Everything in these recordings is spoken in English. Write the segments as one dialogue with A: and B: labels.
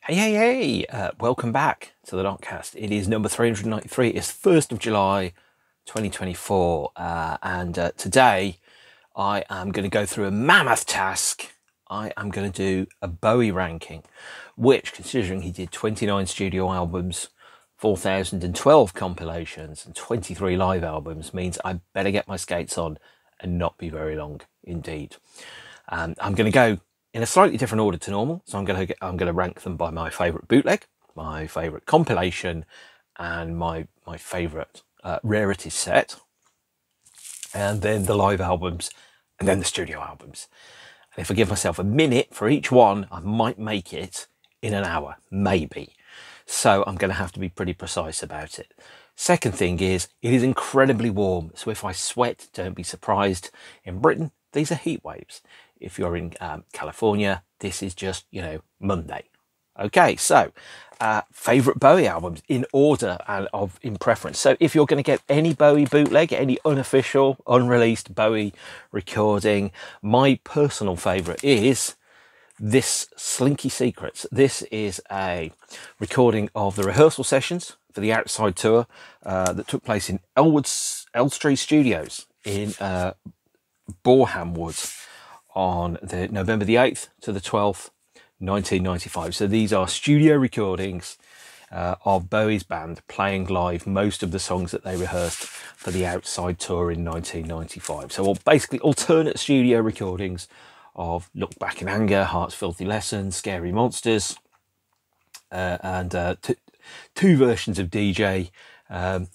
A: Hey, welcome back to the NOTCAST. It is number 393. It's 1st of July 2024, and today I am going to go through a mammoth task. I am going to do a Bowie ranking, which, considering he did 29 studio albums, 4,012 compilations and 23 live albums, means I better get my skates on and not be very long indeed. I'm going to go in a slightly different order to normal, so I'm going to rank them by my favourite bootleg, my favourite compilation, and my favourite rarities set, and then the live albums, and then the studio albums. And if I give myself a minute for each one, I might make it in an hour, maybe. So I'm going to have to be pretty precise about it. Second thing is, it is incredibly warm, so if I sweat, don't be surprised. In Britain, these are heat waves. If you're in California, this is just, Monday. Okay, so favourite Bowie albums in order and in preference. So if you're going to get any Bowie bootleg, any unofficial, unreleased Bowie recording, my personal favourite is this Slinky Secrets. This is a recording of the rehearsal sessions for the Outside tour that took place in Elstree Studios in Boreham Woods on November the 8th to the 12th, 1995. So these are studio recordings of Bowie's band playing live most of the songs that they rehearsed for the Outside tour in 1995. So basically alternate studio recordings of Look Back in Anger, Heart's Filthy Lessons, Scary Monsters, and two versions of DJ.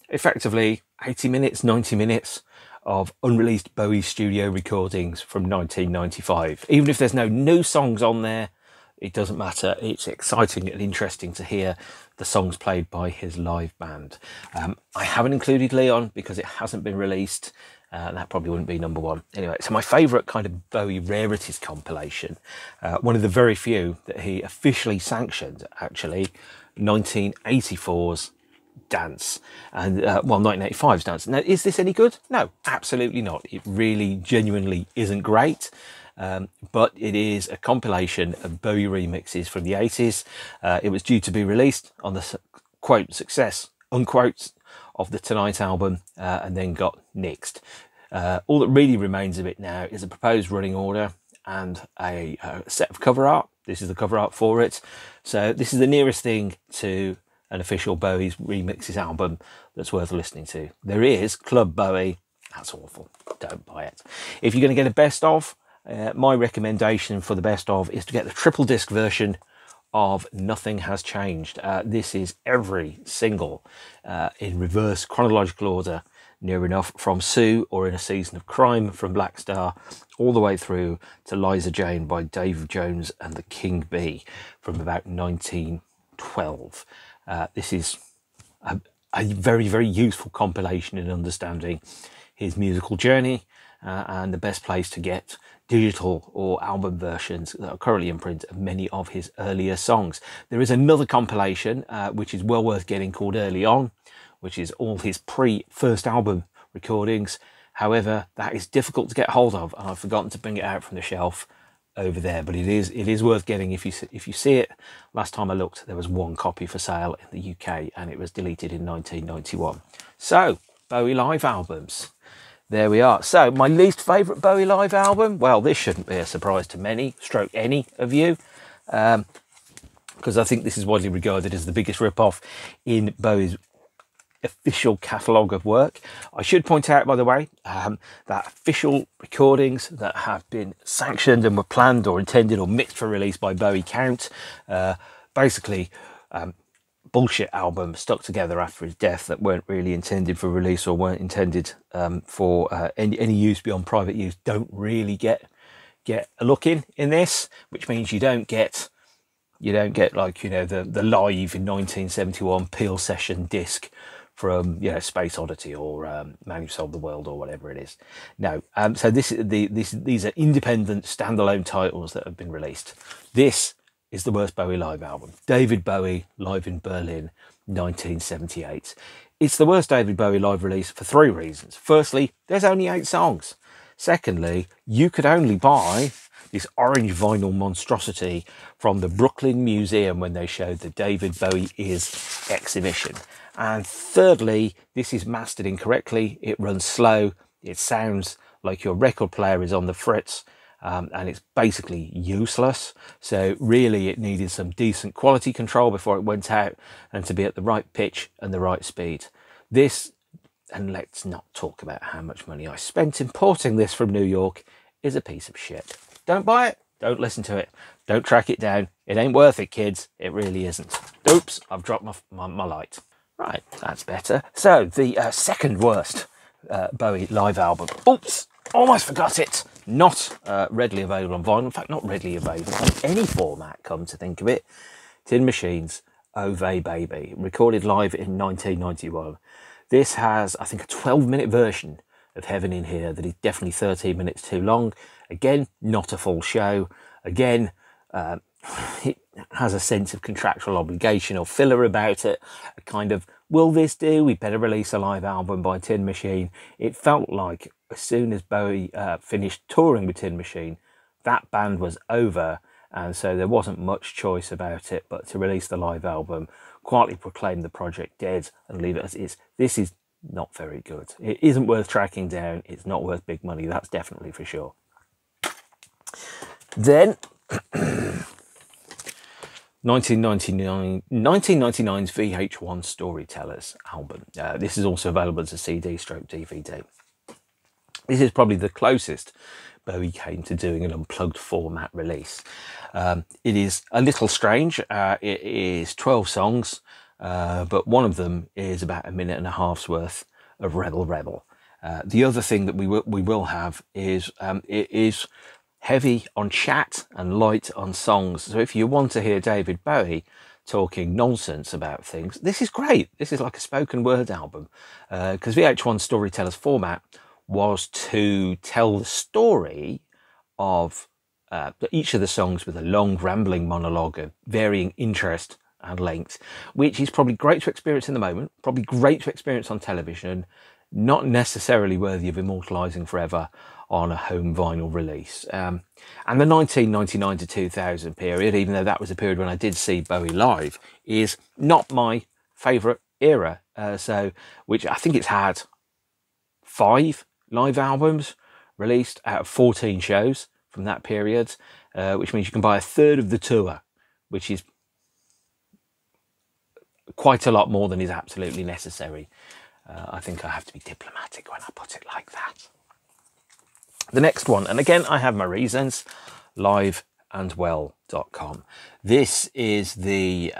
A: Effectively 80 minutes, 90 minutes of unreleased Bowie studio recordings from 1995. Even if there's no new songs on there, it doesn't matter. It's exciting and interesting to hear the songs played by his live band. I haven't included Leon because it hasn't been released. That probably wouldn't be number one. Anyway, so my favourite kind of Bowie rarities compilation, one of the very few that he officially sanctioned, actually, 1984's Dance, and 1985's Dance. Now, is this any good? No, absolutely not. It really genuinely isn't great, but it is a compilation of Bowie remixes from the 80s. It was due to be released on the quote success unquote of the Tonight album, and then got nixed. All that really remains of it now is a proposed running order and a set of cover art. This is the cover art for it, so this is the nearest thing to an official Bowie's remixes album that's worth listening to. There is Club Bowie. That's awful. Don't buy it. If you're going to get a best of, my recommendation for the best of is to get the triple disc version of Nothing Has Changed. This is every single in reverse chronological order, near enough, from Sue or In a Season of Crime from Black Star, all the way through to Liza Jane by Dave Jones and the King Bee from about 1912. This is a very, very useful compilation in understanding his musical journey, and the best place to get digital or album versions that are currently in print of many of his earlier songs. There is another compilation which is well worth getting, called Early On, which is all his pre-first album recordings. However, that is difficult to get hold of, and I've forgotten to bring it out from the shelf over there, but it is worth getting if you see it. Last time I looked, there was one copy for sale in the UK, and it was deleted in 1991. So Bowie live albums, there we are. So my least favourite Bowie live album, well, this shouldn't be a surprise to many, stroke any of you, because I think this is widely regarded as the biggest rip-off in Bowie's official catalogue of work. I should point out, by the way, that official recordings that have been sanctioned and were planned or intended or mixed for release by Bowie count basically bullshit albums stuck together after his death that weren't really intended for release or weren't intended for any use beyond private use. Don't really get a look in this, which means you don't get like, the live in 1971 Peel session disc from Space Oddity or Man Who Sold the World or whatever it is. No, so these are independent standalone titles that have been released. This is the worst Bowie live album. David Bowie live in Berlin, 1978. It's the worst David Bowie live release for three reasons. Firstly, there's only 8 songs. Secondly, you could only buy this orange vinyl monstrosity from the Brooklyn Museum when they showed the David Bowie Is exhibition. And thirdly, this is mastered incorrectly. It runs slow. It sounds like your record player is on the fritz, and it's basically useless. So really it needed some decent quality control before it went out, and to be at the right pitch and the right speed. This, and let's not talk about how much money I spent importing this from New York, is a piece of shit. Don't buy it. Don't listen to it. Don't track it down. It ain't worth it, kids. It really isn't. Oops, I've dropped my light. Right, that's better. So the second worst Bowie live album. Oops, almost forgot it. Not readily available on vinyl. In fact, not readily available on any format, come to think of it. Tin Machines, Oh Vey Baby, recorded live in 1991. This has, I think, a 12-minute version of Heaven in here that is definitely 13 minutes too long. Again, not a full show. Again, it has a sense of contractual obligation or filler about it. A kind of, will this do? We better release a live album by Tin Machine. It felt like as soon as Bowie finished touring with Tin Machine, that band was over, and so there wasn't much choice about it but to release the live album, quietly proclaim the project dead and leave it as is. This is not very good. It isn't worth tracking down. It's not worth big money, that's definitely for sure. Then 1999's VH1 Storytellers album. This is also available as a CD/DVD. This is probably the closest Bowie came to doing an unplugged format release. It is a little strange. It is 12 songs, but one of them is about 1.5 minutes worth of Rebel Rebel. The other thing that we will have is it is heavy on chat and light on songs. So if you want to hear David Bowie talking nonsense about things, this is great. This is like a spoken word album, because VH1 Storytellers format was to tell the story of each of the songs with a long rambling monologue of varying interest and length, which is probably great to experience in the moment, probably great to experience on television, not necessarily worthy of immortalising forever on a home vinyl release. And the 1999 to 2000 period, even though that was a period when I did see Bowie live, is not my favourite era. Which I think it's had 5 live albums released out of 14 shows from that period, which means you can buy a third of the tour, which is quite a lot more than is absolutely necessary. I think I have to be diplomatic when I put it like that. The next one, and again I have my reasons, liveandwell.com. This is the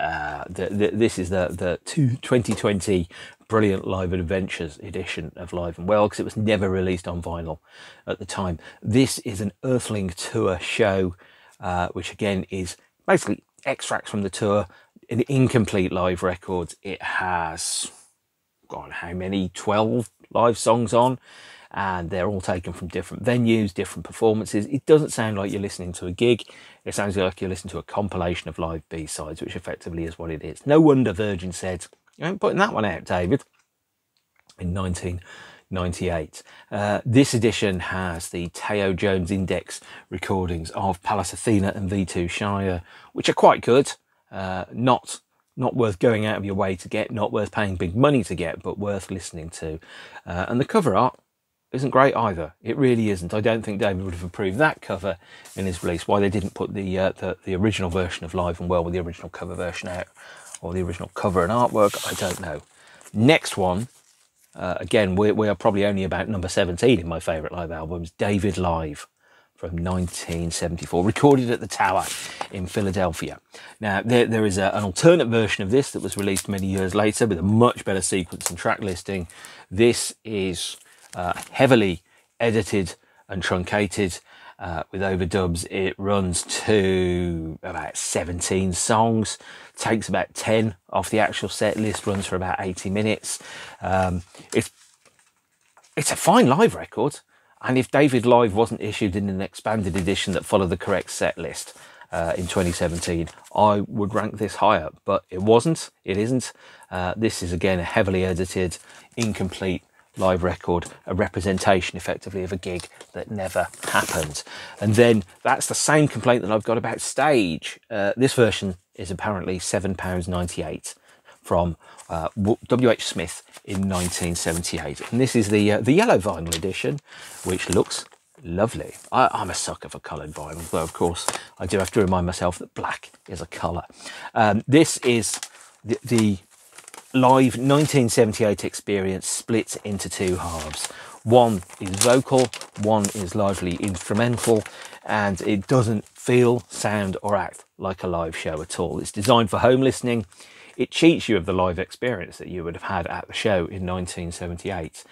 A: 2020 Brilliant Live Adventures edition of Live and Well, because it was never released on vinyl at the time. This is an Earthling tour show, which again is basically extracts from the tour, an incomplete live record. It has, God, how many? 12 live songs on, and they're all taken from different venues, different performances. It doesn't sound like you're listening to a gig. It sounds like you're listening to a compilation of live B-sides, which effectively is what it is. No wonder Virgin said, "You ain't putting that one out, David," in 1998. This edition has the Teo Jones Index recordings of Palace Athena and V2 Shire, which are quite good. Not worth going out of your way to get, not worth paying big money to get, but worth listening to. And the cover art isn't great either. It really isn't. I don't think David would have approved that cover in his release. Why they didn't put the original version of Live and Well with the original cover version out, or the original cover and artwork, I don't know. Next one, again, we are probably only about number 17 in my favourite live albums, David Live from 1974, recorded at the Tower in Philadelphia. Now, there is an alternate version of this that was released many years later with a much better sequence and track listing. This is heavily edited and truncated with overdubs. It runs to about 17 songs, takes about 10 off the actual set list, runs for about 80 minutes. It's a fine live record. And if David Live wasn't issued in an expanded edition that followed the correct set list in 2017, I would rank this higher, but it wasn't. It isn't. This is, again, a heavily edited, incomplete live record, a representation effectively of a gig that never happened. And then that's the same complaint that I've got about Stage. This version is apparently £7.98 from W.H. Smith in 1978. And this is the yellow vinyl edition, which looks lovely. I'm a sucker for coloured vinyl, though of course I do have to remind myself that black is a colour. This is the live 1978 experience split into two halves. One is vocal, one is largely instrumental, and it doesn't feel, sound or act like a live show at all. It's designed for home listening. It cheats you of the live experience that you would have had at the show in 1978.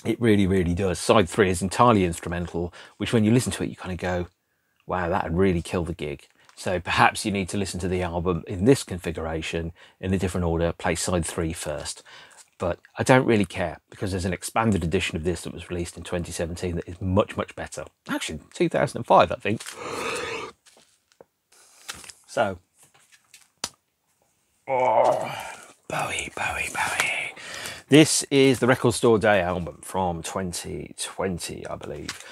A: It really, really does. Side 3 is entirely instrumental, which when you listen to it, you kind of go, wow, that would really kill the gig. So perhaps you need to listen to the album in this configuration in a different order, play side 3 first. But I don't really care, because there's an expanded edition of this that was released in 2017 that is much, much better. Actually, 2005, I think. So, Bowie. This is the Record Store Day album from 2020, I believe.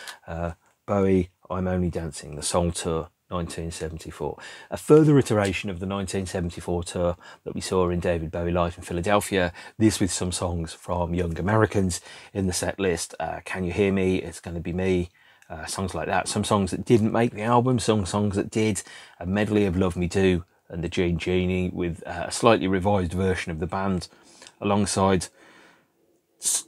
A: Bowie, I'm Only Dancing, the Soul Tour, 1974. A further iteration of the 1974 tour that we saw in David Bowie Live in Philadelphia. This with some songs from Young Americans in the set list. Can You Hear Me? It's Gonna Be Me. Songs like that. Some songs that didn't make the album, some songs that did. A medley of Love Me Do and the Gene Genie with a slightly revised version of the band, alongside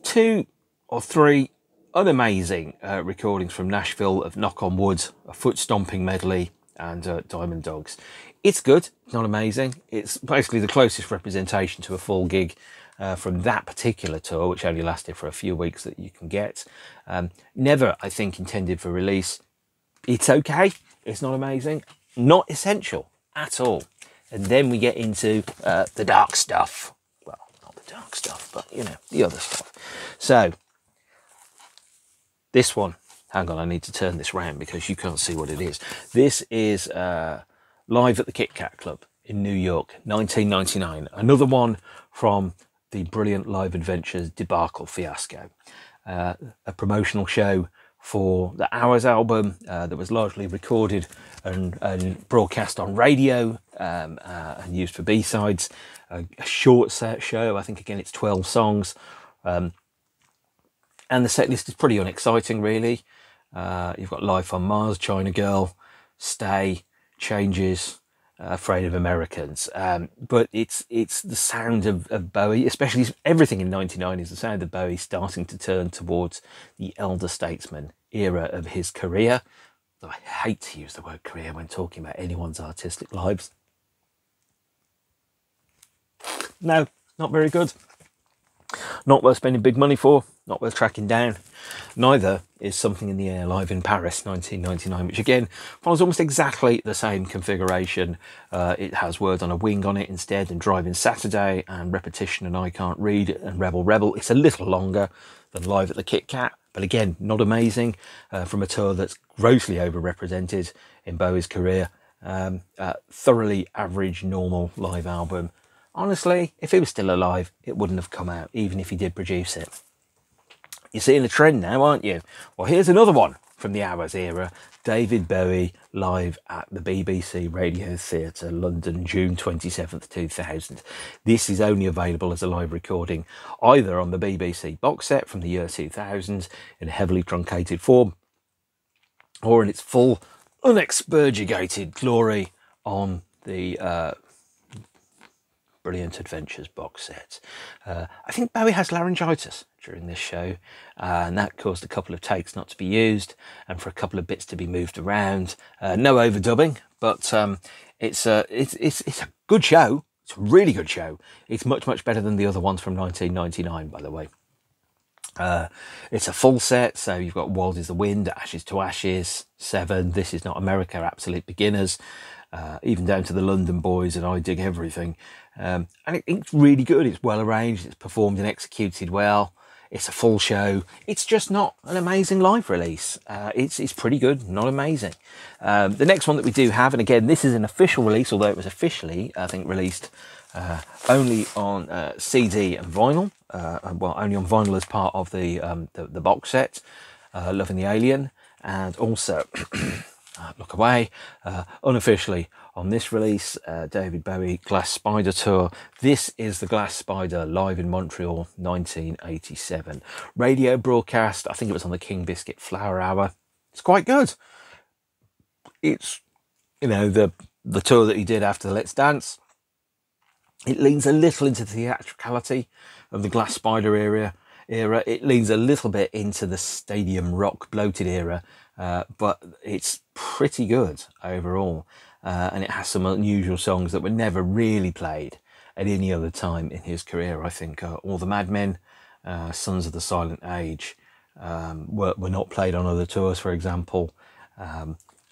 A: 2 or 3 unamazing recordings from Nashville of Knock on Wood, a foot stomping medley, and Diamond Dogs. It's good, it's not amazing. It's basically the closest representation to a full gig from that particular tour, which only lasted for a few weeks, that you can get. Never, I think, intended for release. It's okay, it's not amazing, not essential at all. And then we get into the dark stuff. Well, not the dark stuff, but you know, the other stuff. So this one, hang on, I need to turn this round because you can't see what it is. This is live at the Kit Kat Club in New York, 1999. Another one from the Brilliant Live Adventures debacle fiasco. A promotional show for the Hours album that was largely recorded and broadcast on radio and used for B-sides. A short set show, I think again it's 12 songs. And the set list is pretty unexciting, really. You've got Life on Mars, China Girl, Stay, Changes, Afraid of Americans. But it's the sound of Bowie, especially everything in 99 is the sound of Bowie starting to turn towards the elder statesman era of his career. Though I hate to use the word career when talking about anyone's artistic lives. No, not very good. Not worth spending big money for, not worth tracking down. Neither is Something in the Air live in Paris 1999, which again follows almost exactly the same configuration. It has Word on a Wing on it instead, and Driving Saturday, and Repetition, and I Can't Read, and Rebel Rebel. It's a little longer than Live at the Kit Kat, but again, not amazing from a tour that's grossly overrepresented in Bowie's career. Thoroughly average, normal live album. Honestly, if he was still alive, it wouldn't have come out, even if he did produce it. You're seeing a trend now, aren't you? Well, here's another one from the Hours era. David Bowie live at the BBC Radio Theatre, London, June 27th, 2000. This is only available as a live recording, either on the BBC box set from the year 2000 in a heavily truncated form, or in its full, unexpurgated glory on the Brilliant Adventures box set. I think Bowie has laryngitis during this show, and that caused a couple of takes not to be used and for a couple of bits to be moved around. No overdubbing, but it's a good show. It's a really good show. It's much, much better than the other ones from 1999, by the way. It's a full set, so you've got Wild is the Wind, Ashes to Ashes, Seven, This Is Not America, Absolute Beginners, even down to the London Boys and I Dig Everything. And it's really good. It's well arranged. It's performed and executed well. It's a full show. It's just not an amazing live release. It's pretty good, not amazing. The next one that we do have, and again, this is an official release, although it was officially, I think, released only on CD and vinyl. Well, only on vinyl as part of the box set, Loving the Alien, and also Look Away, unofficially on this release, David Bowie Glass Spider Tour. This is the Glass Spider live in Montreal, 1987. Radio broadcast, I think it was on the King Biscuit Flower Hour. It's quite good. It's, you know, the tour that he did after the Let's Dance. It leans a little into the theatricality of the Glass Spider era. It leans a little bit into the stadium rock bloated era, but it's pretty good overall. And it has some unusual songs that were never really played at any other time in his career. I think All the Madmen, Sons of the Silent Age, were not played on other tours, for example.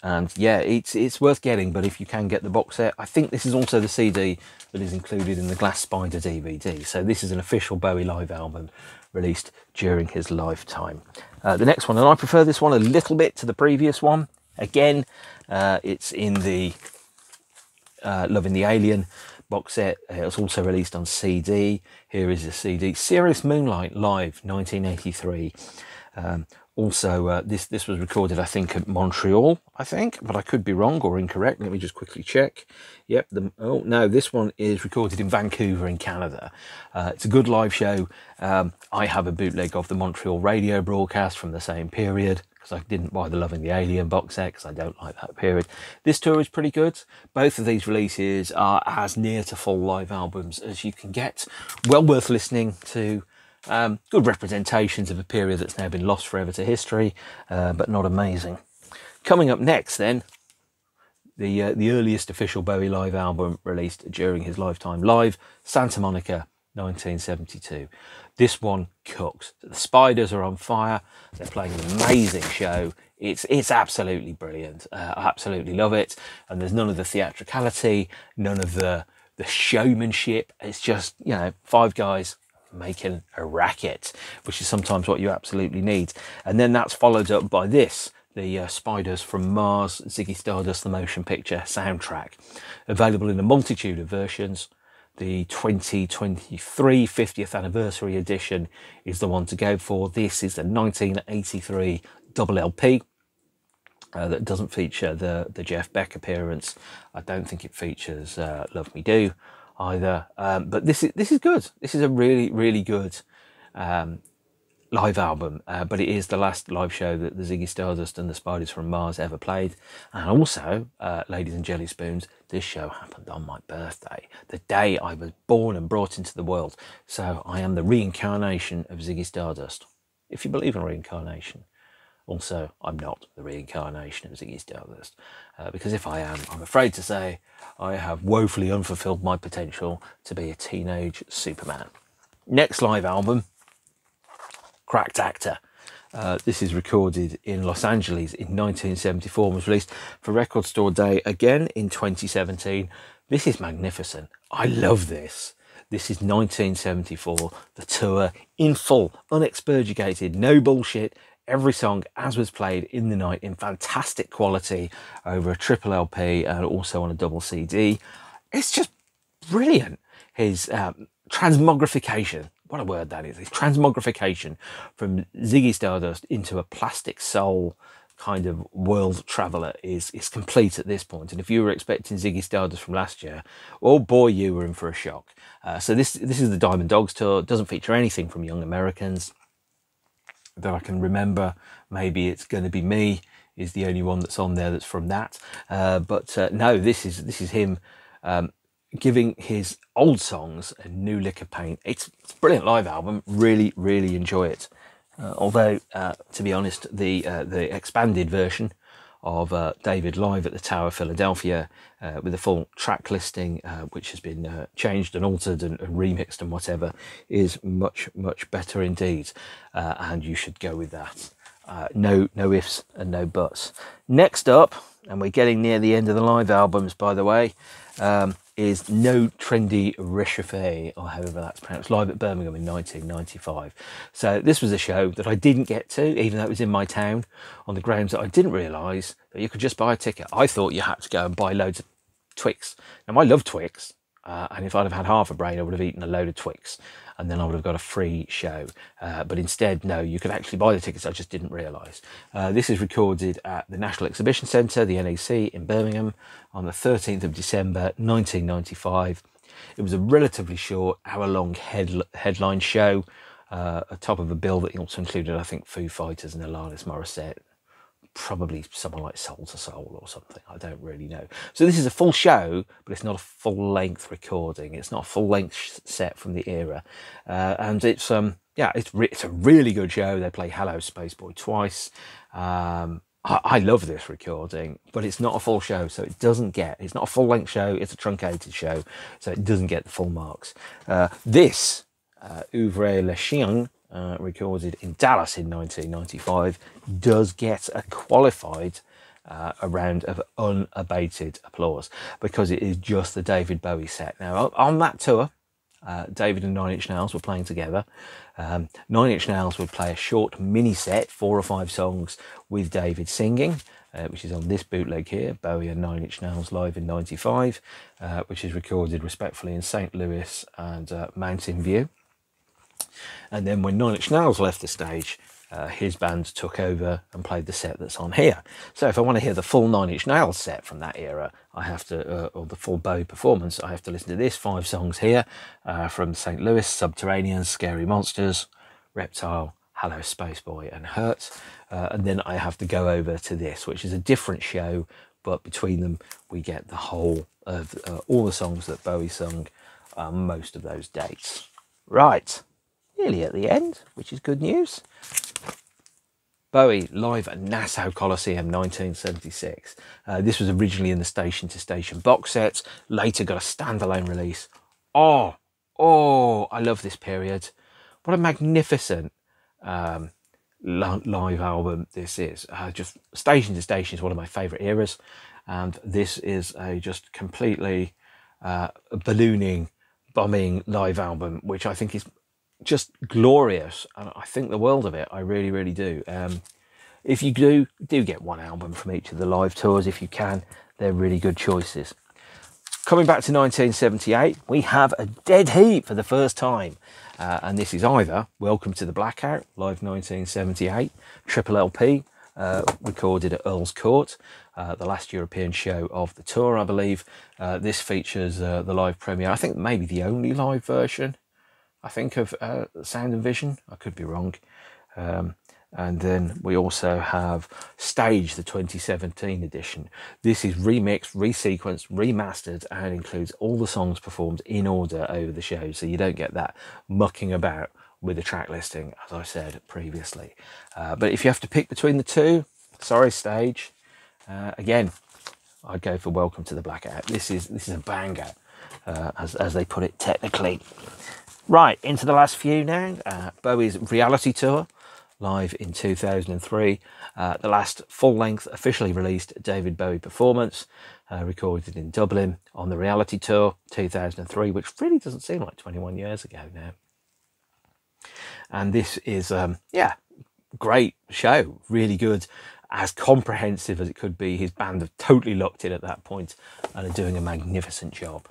A: And yeah, it's worth getting, but if you can get the box set, I think this is also the CD that is included in the Glass Spider DVD. So this is an official Bowie live album released during his lifetime. The next one, and I prefer this one a little bit to the previous one. Again, it's in the Loving the Alien box set. It was also released on CD. Here is the CD. Serious Moonlight Live, 1983. Also, this was recorded, I think, at Montreal, I think, but I could be wrong or incorrect. Let me just quickly check. Yep. Oh, no, this one is recorded in Vancouver in Canada. It's a good live show. I have a bootleg of the Montreal radio broadcast from the same period, because I didn't buy the Loving the Alien box set because I don't like that period. This tour is pretty good. Both of these releases are as near to full live albums as you can get. Well worth listening to. Good representations of a period that's now been lost forever to history, but not amazing. Coming up next then, the earliest official Bowie live album released during his lifetime, Live, Santa Monica, 1972. This one cooks. The Spiders are on fire. They're playing an amazing show. It's absolutely brilliant. I absolutely love it. And there's none of the theatricality, none of the showmanship. It's just, you know, five guys making a racket, which is sometimes what you absolutely need. And then that's followed up by this, the Spiders from Mars, Ziggy Stardust, the motion picture soundtrack, available in a multitude of versions. The 2023 50th anniversary edition is the one to go for. This is the 1983 double LP that doesn't feature the Jeff Beck appearance. I don't think it features Love Me Do either, but this is good. This is a really good live album, but it is the last live show that the Ziggy Stardust and the Spiders from Mars ever played. And also, ladies and jelly spoons, this show happened on my birthday, the day I was born and brought into the world. So I am the reincarnation of Ziggy Stardust, if you believe in reincarnation. Also, I'm not the reincarnation of Ziggy Stardust, because if I am, I'm afraid to say I have woefully unfulfilled my potential to be a teenage Superman. Next live album, Cracked Actor. This is recorded in Los Angeles in 1974 and was released for Record Store Day again in 2017. This is magnificent. I love this. This is 1974, the tour in full, unexpurgated, no bullshit. Every song as was played in the night in fantastic quality over a triple LP and also on a double CD. It's just brilliant. His transmogrification, what a word that is, his transmogrification from Ziggy Stardust into a plastic soul kind of world traveller is complete at this point. And if you were expecting Ziggy Stardust from last year, oh boy, you were in for a shock. So this is the Diamond Dogs tour. It doesn't feature anything from Young Americans that I can remember. Maybe It's Gonna Be Me is the only one that's on there that's from that. But no, this is him giving his old songs a new lick of paint. It's a brilliant live album. Really enjoy it. Although, to be honest, the expanded version of David live at the Tower, Philadelphia, with a full track listing, which has been changed and altered and remixed and whatever, is much better indeed. And you should go with that. No ifs and no buts. Next up, and we're getting near the end of the live albums, by the way, is No Trendy Réchauffé, or however that's pronounced, live at Birmingham in 1995. So this was a show that I didn't get to, even though it was in my town, on the grounds that I didn't realise that you could just buy a ticket. I thought you had to go and buy loads of Twix. Now, I love Twix, and if I'd have had half a brain, I would have eaten a load of Twix, and then I would have got a free show. But instead, no, you could actually buy the tickets. I just didn't realise. This is recorded at the National Exhibition Centre, the NEC, in Birmingham on the 13th of December 1995. It was a relatively short, hour-long headline show, atop of a bill that also included, I think, Foo Fighters and Alanis Morissette. Probably someone like Soul to Soul or something. I don't really know. So this is a full show, but it's not a full-length recording. It's not a full-length set from the era, and it's it's a really good show. They play Hello Spaceboy twice. I love this recording, but it's not a full show, so it's not a full-length show. It's a truncated show, so it doesn't get the full marks. This Ouvrez le Chien, recorded in Dallas in 1995, does get a qualified a round of unabated applause, because it is just the David Bowie set. Now, on that tour, David and Nine Inch Nails were playing together. Nine Inch Nails would play a short mini set, 4 or 5 songs, with David singing, which is on this bootleg here, Bowie and Nine Inch Nails live in 95, which is recorded respectfully in St. Louis and Mountain View. And then when Nine Inch Nails left the stage, his band took over and played the set that's on here. So if I want to hear the full Nine Inch Nails set from that era, I have to, or the full Bowie performance, I have to listen to this 5 songs here from St. Louis: Subterranean, Scary Monsters, Reptile, Hello Spaceboy, and Hurt. And then I have to go over to this, which is a different show, but between them we get the whole of all the songs that Bowie sung most of those dates. Right. Nearly at the end, which is good news. Bowie live at Nassau Coliseum 1976. This was originally in the Station to Station box set, later got a standalone release. Oh, I love this period. What a magnificent live album this is. Just Station to Station is one of my favourite eras, and this is a just completely ballooning, bombing live album, which I think is just glorious, and I think the world of it. I really, really do. If you do get one album from each of the live tours, if you can, they're really good choices. Coming back to 1978, we have a dead heat for the first time, and this is either Welcome to the Blackout, live 1978, Triple LP, recorded at Earl's Court, the last European show of the tour, I believe. This features the live premiere, I think maybe the only live version, I think, of Sound and Vision. I could be wrong. And then we also have Stage, the 2017 edition. This is remixed, resequenced, remastered, and includes all the songs performed in order over the show, so you don't get that mucking about with the track listing, as I said previously. But if you have to pick between the two, sorry, Stage. Again, I'd go for Welcome to the Blackout. This is a banger, as they put it technically. Right, into the last few now. Bowie's reality tour, live in 2003. The last full-length, officially released David Bowie performance, recorded in Dublin on the reality tour, 2003, which really doesn't seem like 21 years ago now. And this is, great show, really good, as comprehensive as it could be. His band have totally locked in at that point and are doing a magnificent job.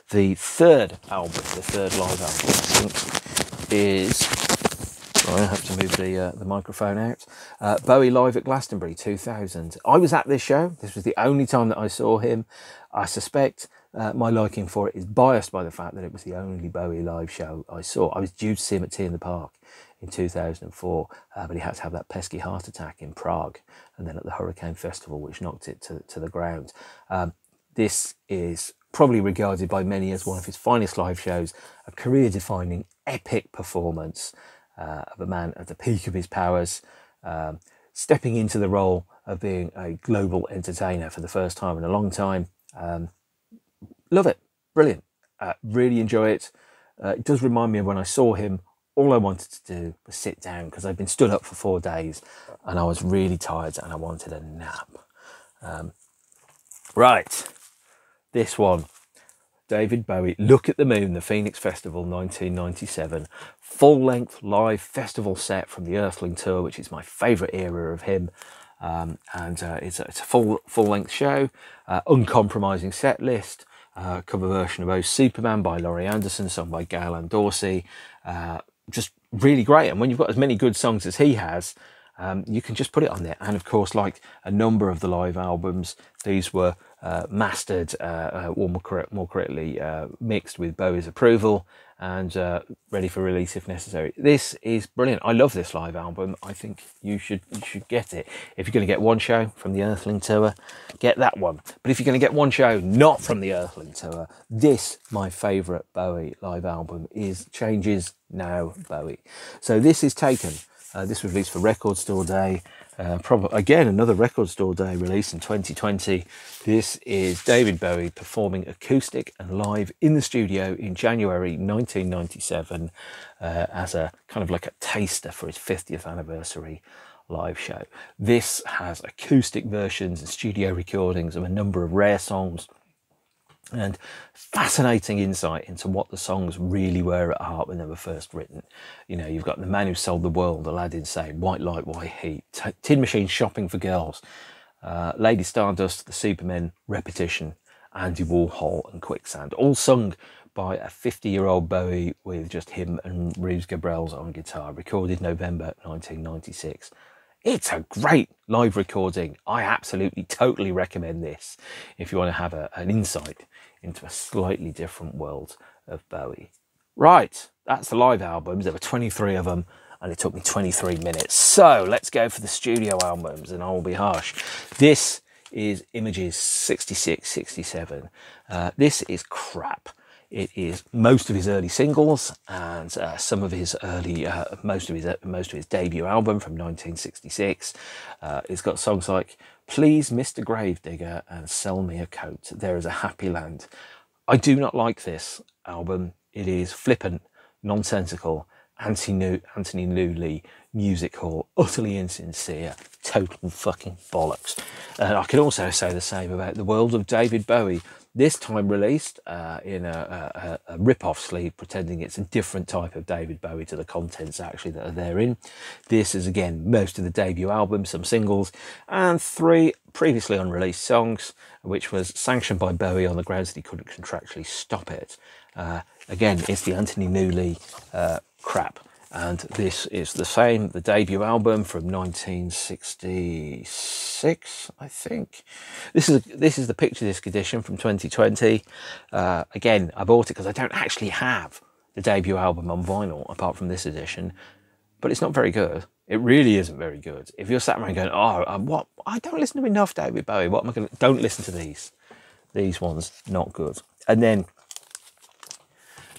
A: The third album, the third live album, I think, is... Sorry, I have to move the microphone out. Bowie live at Glastonbury 2000. I was at this show. This was the only time that I saw him. I suspect my liking for it is biased by the fact that it was the only Bowie live show I saw. I was due to see him at Tea in the Park in 2004, but he had to have that pesky heart attack in Prague, and then at the Hurricane Festival, which knocked it to the ground. This is probably regarded by many as one of his finest live shows, a career-defining, epic performance of a man at the peak of his powers, stepping into the role of being a global entertainer for the first time in a long time. Love it. Brilliant. Really enjoy it. It does remind me of when I saw him. All I wanted to do was sit down, because I'd been stood up for 4 days and I was really tired and I wanted a nap. Right, this one. David Bowie, Look at the Moon, the Phoenix Festival 1997. Full-length live festival set from the Earthling Tour, which is my favourite era of him. It's a full-length show, uncompromising set list, cover version of Oh Superman by Laurie Anderson, sung by Gail Ann Dorsey. Just really great. And when you've got as many good songs as he has, you can just put it on there. And of course, like a number of the live albums, these were mastered, or more correctly mixed with Bowie's approval, and ready for release if necessary. This is brilliant. I love this live album. I think you should get it. If you're going to get one show from the Earthling Tour, get that one. But if you're going to get one show not from the Earthling Tour, this, my favourite Bowie live album, is Changes Now Bowie. So this is taken. This was released for Record Store Day. Probably again another Record Store Day release in 2020. This is David Bowie performing acoustic and live in the studio in January 1997 as a kind of like a taster for his 50th anniversary live show. This has acoustic versions and studio recordings of a number of rare songs, and fascinating insight into what the songs really were at heart when they were first written. You know, you've got The Man Who Sold the World, Aladdin Sane, White Light, White Heat, Tin Machine, Shopping for Girls, Lady Stardust, The Supermen, Repetition, Andy Warhol and Quicksand, all sung by a 50-year-old Bowie with just him and Reeves Gabrels on guitar, recorded November 1996. It's a great live recording. I absolutely, totally recommend this if you want to have an insight into a slightly different world of Bowie. Right, that's the live albums. There were 23 of them, and it took me 23 minutes. So let's go for the studio albums, and I will be harsh. This is Images 66, 67. This is crap. It is most of his early singles and some of his early, most of his debut album from 1966. It's got songs like Please Mr. Gravedigger and Sell Me a Coat. There is a Happy Land. I do not like this album. It is flippant, nonsensical, Anthony Newley, music hall, utterly insincere, total fucking bollocks. And I can also say the same about The World of David Bowie. This time released in a rip-off sleeve, pretending it's a different type of David Bowie to the contents actually that are therein. This is again most of the debut album, some singles, and 3 previously unreleased songs, which was sanctioned by Bowie on the grounds that he couldn't contractually stop it. Again, it's the Anthony Newley crap. And this is the same, the debut album from 1966, I think. This is the picture disc edition from 2020. Again, I bought it because I don't actually have the debut album on vinyl apart from this edition, but it's not very good. It really isn't very good. If you're sat around going, what? I don't listen to enough David Bowie. What am I going to? Don't listen to these. These ones, not good. And then,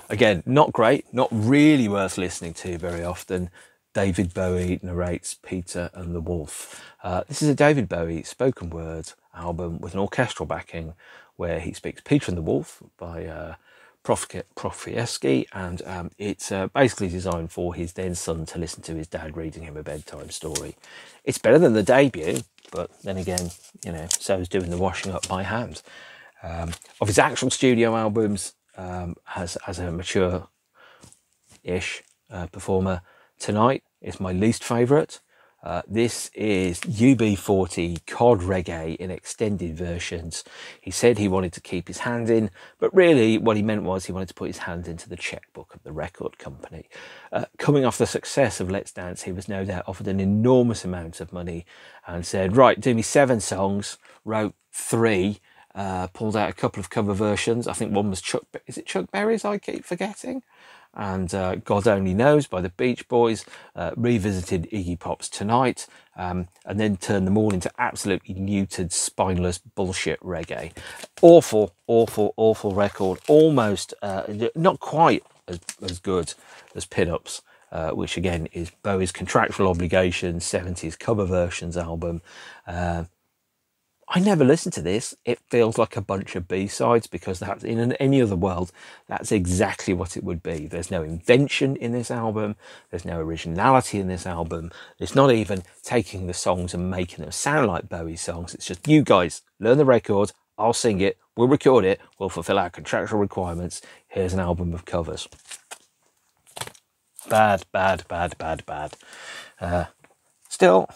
A: again, not great, not really worth listening to very often. David Bowie narrates Peter and the Wolf. This is a David Bowie spoken word album with an orchestral backing where he speaks Peter and the Wolf by Profieski, and it's basically designed for his then son to listen to his dad reading him a bedtime story. It's better than the debut, but then again, you know, so is doing the washing up by hand. Of his actual studio albums, as a mature-ish performer, Tonight is my least favourite. This is UB40 Cod Reggae in extended versions. He said he wanted to keep his hand in, but really what he meant was he wanted to put his hand into the checkbook of the record company. Coming off the success of Let's Dance, he was no doubt offered an enormous amount of money and said, right, do me 7 songs, wrote 3, pulled out a couple of cover versions. I think one was Chuck Berry's, I keep forgetting, and God Only Knows by the Beach Boys, revisited Iggy Pop's Tonight, and then turned them all into absolutely muted, spineless bullshit reggae. Awful, awful, awful record. Almost, not quite as good as Pin-Ups, which again is Bowie's Contractual Obligations 70s cover versions album. I never listened to this. It feels like a bunch of B-sides, because that's, in any other world, that's exactly what it would be. There's no invention in this album. There's no originality in this album. It's not even taking the songs and making them sound like Bowie songs. It's just, you guys learn the record, I'll sing it, We'll record it. We'll fulfill our contractual requirements. Here's an album of covers. Bad, bad, bad, bad, bad. Still,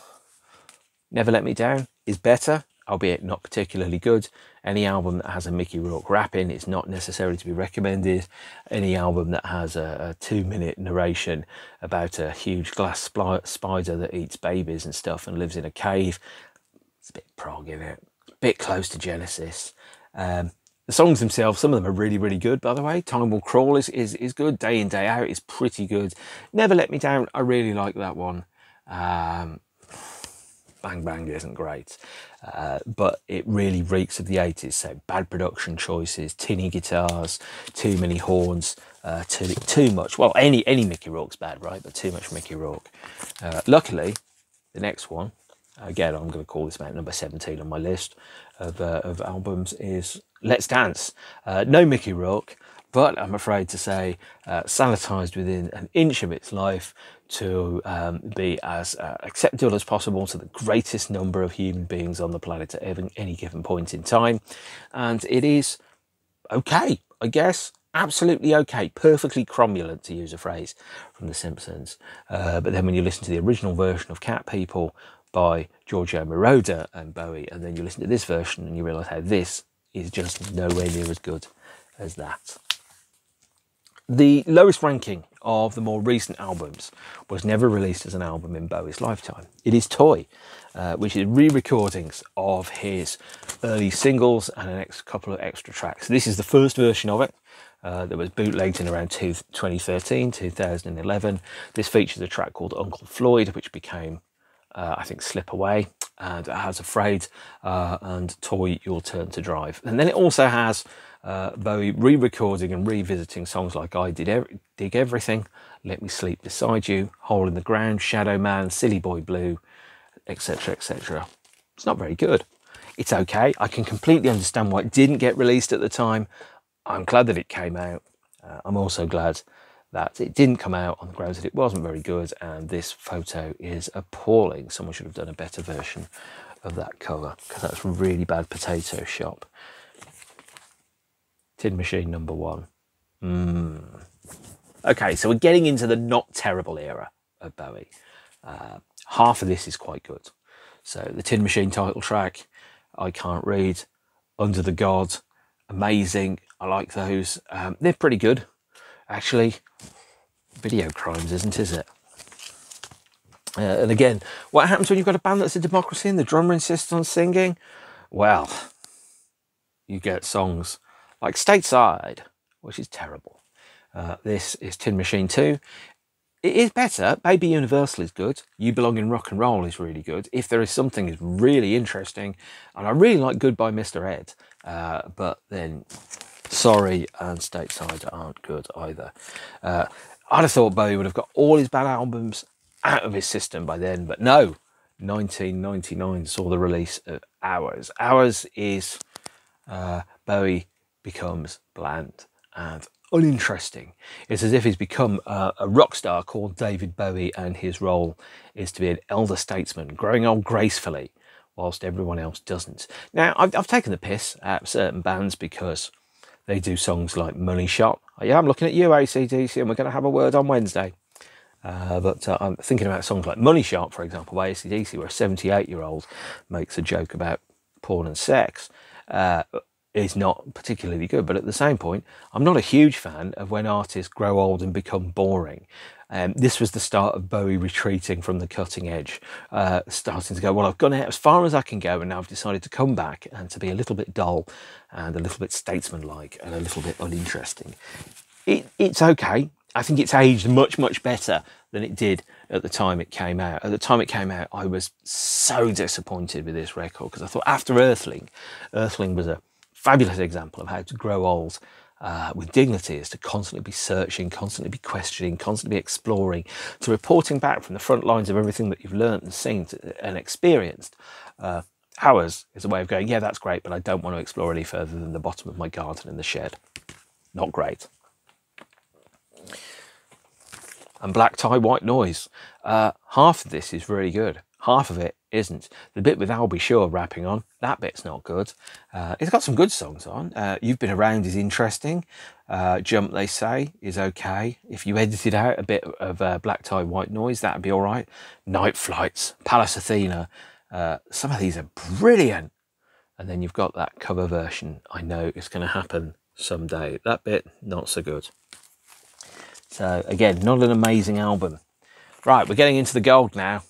A: Never Let Me Down is better, albeit not particularly good. Any album that has a Mickey Rourke rap in is not necessarily to be recommended. Any album that has a 2-minute narration about a huge glass spider that eats babies and stuff and lives in a cave, it's a bit prog, isn't it? A bit close to Genesis. The songs themselves, some of them are really, really good, by the way. Time Will Crawl is good. Day In, Day Out is pretty good. Never Let Me Down, I really like that one. Bang Bang isn't great, but it really reeks of the 80s. So bad production choices, tinny guitars, too many horns, too much. Well, any Mickey Rourke's bad, right? But too much Mickey Rourke. Luckily, the next one, again, I'm going to call this about number 17 on my list of albums, is Let's Dance. No Mickey Rourke, but I'm afraid to say sanitized within an inch of its life to be as acceptable as possible to the greatest number of human beings on the planet at any given point in time. And it is okay, I guess. Absolutely okay. Perfectly cromulent, to use a phrase from The Simpsons. But then when you listen to the original version of Cat People by Giorgio Moroder and Bowie, and then you listen to this version and you realise how this is just nowhere near as good as that. The lowest ranking of the more recent albums was never released as an album in Bowie's lifetime. It is Toy, which is re-recordings of his early singles and a couple of extra tracks. This is the first version of it that was bootlegged in around 2013, 2011. This features a track called Uncle Floyd, which became, I think, Slip Away, and it has Afraid and Toy, Your Turn to Drive. And then it also has Bowie re-recording and revisiting songs like I Dig Everything, Let Me Sleep Beside You, Hole in the Ground, Shadow Man, Silly Boy Blue, etc, etc. It's not very good. It's okay. I can completely understand why it didn't get released at the time. I'm glad that it came out. I'm also glad that it didn't come out on the grounds that it wasn't very good, and this photo is appalling. Someone should have done a better version of that cover, because that's really bad potato shop. Tin Machine number 1. Okay, so we're getting into the not terrible era of Bowie. Half of this is quite good. So the Tin Machine title track, I Can't Read, Under the God, amazing. I like those. They're pretty good, actually. Video crimes, isn't it? And again, what happens when you've got a band that's a democracy and the drummer insists on singing? Well, you get songs like Stateside, which is terrible. This is Tin Machine 2. It is better. Baby Universal is good. You Belong in Rock and Roll is really good. If There Is Something is really interesting. And I really like Goodbye Mr. Ed. But then Sorry and Stateside aren't good either. I'd have thought Bowie would have got all his bad albums out of his system by then. But no. 1999 saw the release of Hours. Hours is Bowie becomes bland and uninteresting. It's as if he's become a rock star called David Bowie, and his role is to be an elder statesman, growing old gracefully, whilst everyone else doesn't. Now, I've taken the piss out of certain bands because they do songs like Money Shot. Yeah, I'm looking at you, AC/DC, and we're going to have a word on Wednesday. But I'm thinking about songs like Money Shot, for example, by AC/DC, where a 78-year-old makes a joke about porn and sex. Is not particularly good, but at the same point, I'm not a huge fan of when artists grow old and become boring. This was the start of Bowie retreating from the cutting edge, starting to go, well, I've gone out as far as I can go, and now I've decided to come back and to be a little bit dull and a little bit statesman-like and a little bit uninteresting. It's okay. I think it's aged much, much better than it did at the time it came out. At the time it came out, I was so disappointed with this record, because I thought after Earthling was a fabulous example of how to grow old with dignity, is to constantly be searching, constantly be questioning, constantly be exploring, to reporting back from the front lines of everything that you've learned and seen and experienced. Hours is a way of going, yeah, that's great, but I don't want to explore any further than the bottom of my garden in the shed. Not great. And Black Tie, White Noise. Half of this is really good. Half of it isn't. The bit with Albie Shaw rapping on, that bit's not good. It's got some good songs on. You've Been Around is interesting. Jump, They Say is okay. If you edited out a bit of Black Tie, White Noise, that'd be all right. Night Flights, Palace Athena, some of these are brilliant. And then you've got that cover version, I Know It's Going to Happen Someday. That bit, not so good. So again, not an amazing album. Right, we're getting into the gold now.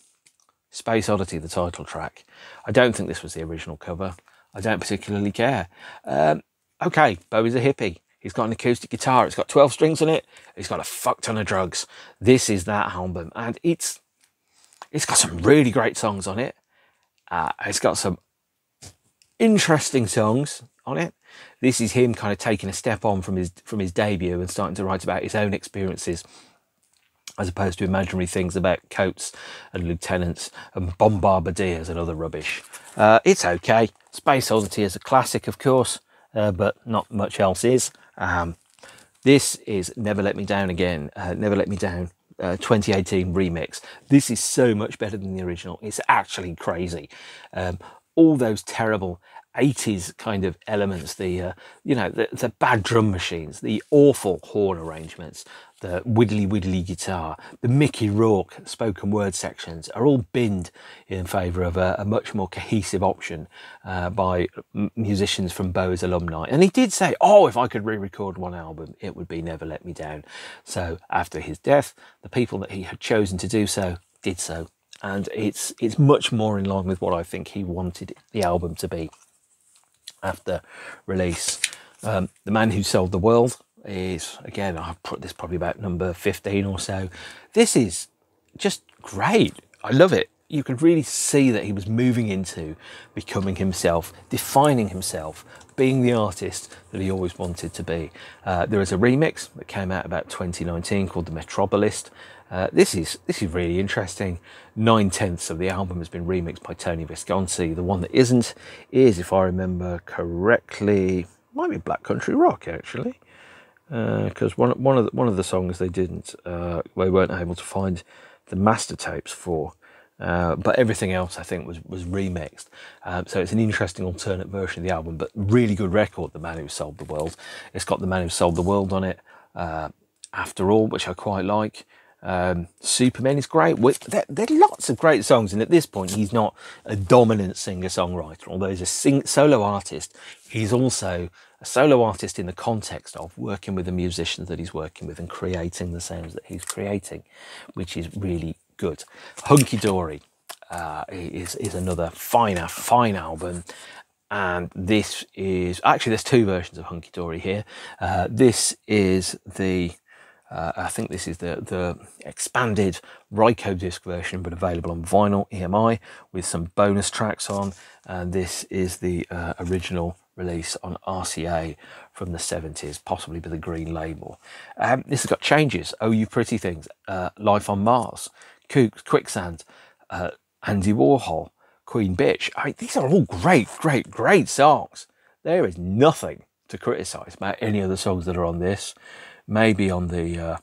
A: Space Oddity, the title track. I don't think this was the original cover. I don't particularly care. Okay, Bowie's a hippie. He's got an acoustic guitar. It's got 12 strings on it. He's got a fuck ton of drugs. This is that album. And it's got some really great songs on it. It's got some interesting songs on it. This is him kind of taking a step on from his debut and starting to write about his own experiences, as opposed to imaginary things about coats and lieutenants and bombardiers and other rubbish. It's okay. Space Oddity is a classic, of course, but not much else is. This is Never Let Me Down Again, Never Let Me Down 2018 remix. This is so much better than the original. It's actually crazy. All those terrible 80s kind of elements, the bad drum machines, the awful horn arrangements, the widdly guitar, the Mickey Rourke spoken word sections are all binned in favour of a much more cohesive option by musicians from Bowie's alumni. And he did say, oh, if I could re-record one album, it would be Never Let Me Down. So after his death, the people that he had chosen to do so did so. And it's much more in line with what I think he wanted the album to be after release. The Man Who Sold the World is, again, I've put this probably about number 15 or so. This is just great. I love it. You could really see that he was moving into becoming himself, defining himself, being the artist that he always wanted to be. There is a remix that came out about 2019 called The Metropolist. This is really interesting. 9/10 of the album has been remixed by Tony Visconti. The one that isn't is, if I remember correctly, might be Black Country Rock actually, because one of the songs they didn't, they weren't able to find the master tapes for. But everything else I think was remixed. So it's an interesting alternate version of the album, but really good record, The Man Who Sold the World. It's got The Man Who Sold the World on it, After All, which I quite like. Superman is great. There are lots of great songs, and at this point he's not a dominant singer-songwriter, although he's a solo artist. He's also a solo artist in the context of working with the musicians that he's working with and creating the sounds that he's creating, which is really good. Hunky Dory is another fine album, and this is actually, there's two versions of Hunky Dory here. This is the I think this is the expanded Ryko disc version, but available on vinyl, EMI, with some bonus tracks on. And this is the original release on RCA from the 70s, possibly with a green label. This has got changes. Oh You Pretty Things, Life on Mars, Kooks, Quicksand, Andy Warhol, Queen Bitch. I mean, these are all great songs. There is nothing to criticise about any of the songs that are on this. Maybe on the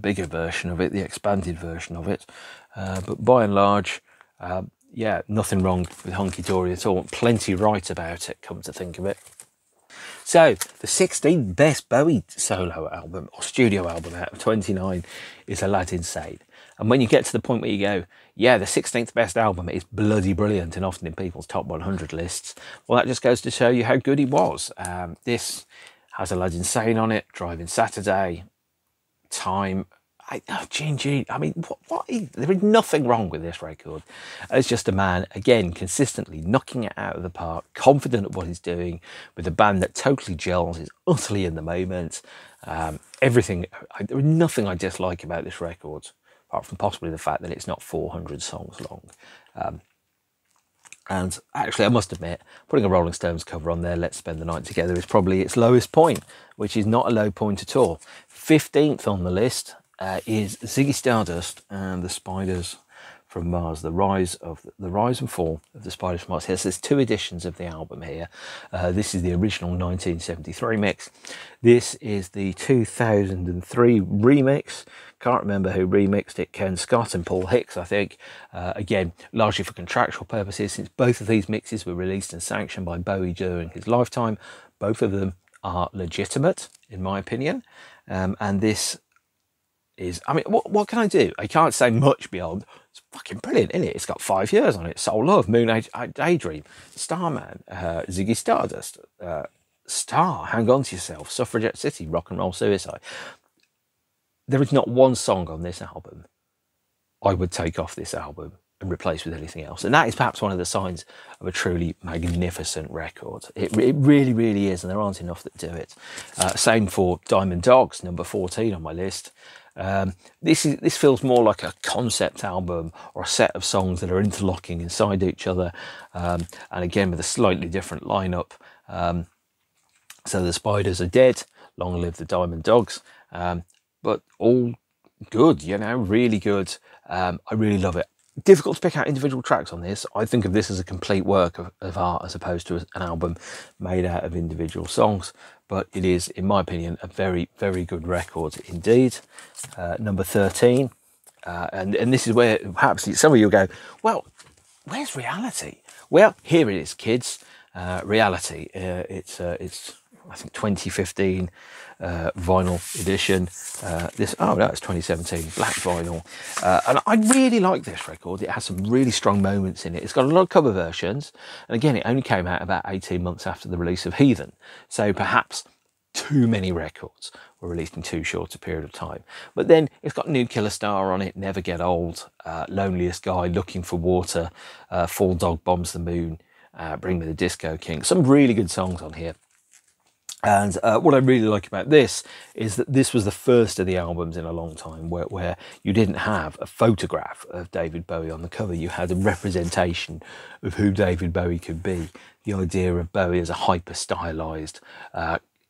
A: bigger version of it, the expanded version of it, but by and large, yeah, nothing wrong with Hunky Dory at all. Plenty right about it, come to think of it. So the 16th best Bowie solo album or studio album out of 29 is Aladdin Sane. And when you get to the point where you go, yeah, the 16th best album is bloody brilliant and often in people's top 100 lists, well, that just goes to show you how good he was. This has Aladdin Sane on it, Driving Saturday, Time, G&G. I mean, there is nothing wrong with this record. It's just a man, again, consistently knocking it out of the park, confident at what he's doing, with a band that totally gels, is utterly in the moment. Everything, there is nothing I dislike about this record, apart from possibly the fact that it's not 400 songs long. And actually, I must admit, putting a Rolling Stones cover on there, Let's Spend the Night Together, is probably its lowest point, which is not a low point at all. 15th on the list is Ziggy Stardust and the Spiders from Mars, the rise and fall of the Spiders from Mars. Here, so there's 2 editions of the album here. This is the original 1973 mix. This is the 2003 remix. Can't remember who remixed it. Ken Scott and Paul Hicks, I think. Again, largely for contractual purposes, since both of these mixes were released and sanctioned by Bowie during his lifetime. Both of them are legitimate, in my opinion. And this is, I mean, what can I do? I can't say much beyond, it's fucking brilliant, isn't it? It's got 5 years on it. Soul Love, Moon Age Daydream, Starman, Ziggy Stardust, Star, Hang On To Yourself, Suffragette City, Rock and Roll Suicide. There is not one song on this album I would take off this album and replace with anything else. And that is perhaps one of the signs of a truly magnificent record. It really, really is, and there aren't enough that do it. Same for Diamond Dogs, number 14 on my list. This feels more like a concept album or a set of songs that are interlocking inside each other, and again with a slightly different lineup. So the Spiders are dead, long live the Diamond Dogs, but all good, you know, really good. I really love it. Difficult to pick out individual tracks on this. I think of this as a complete work of art as opposed to an album made out of individual songs, but it is, in my opinion, a very, very good record indeed. Number 13, and this is where perhaps some of you go, well, where's Reality? Well, here it is, kids. Reality. It's I think 2015 vinyl edition. It's 2017 black vinyl, and I really like this record. It has some really strong moments in it. It's got a lot of cover versions, and again, it only came out about 18 months after the release of Heathen, so perhaps too many records were released in too short a period of time. But then it's got New Killer Star on it, Never Get Old, Loneliest Guy, Looking for Water, Fall Dog Bombs the Moon, Bring Me the Disco King. Some really good songs on here. And what I really like about this is that this was the first of the albums in a long time where you didn't have a photograph of David Bowie on the cover. You had a representation of who David Bowie could be. The idea of Bowie as a hyper-stylized,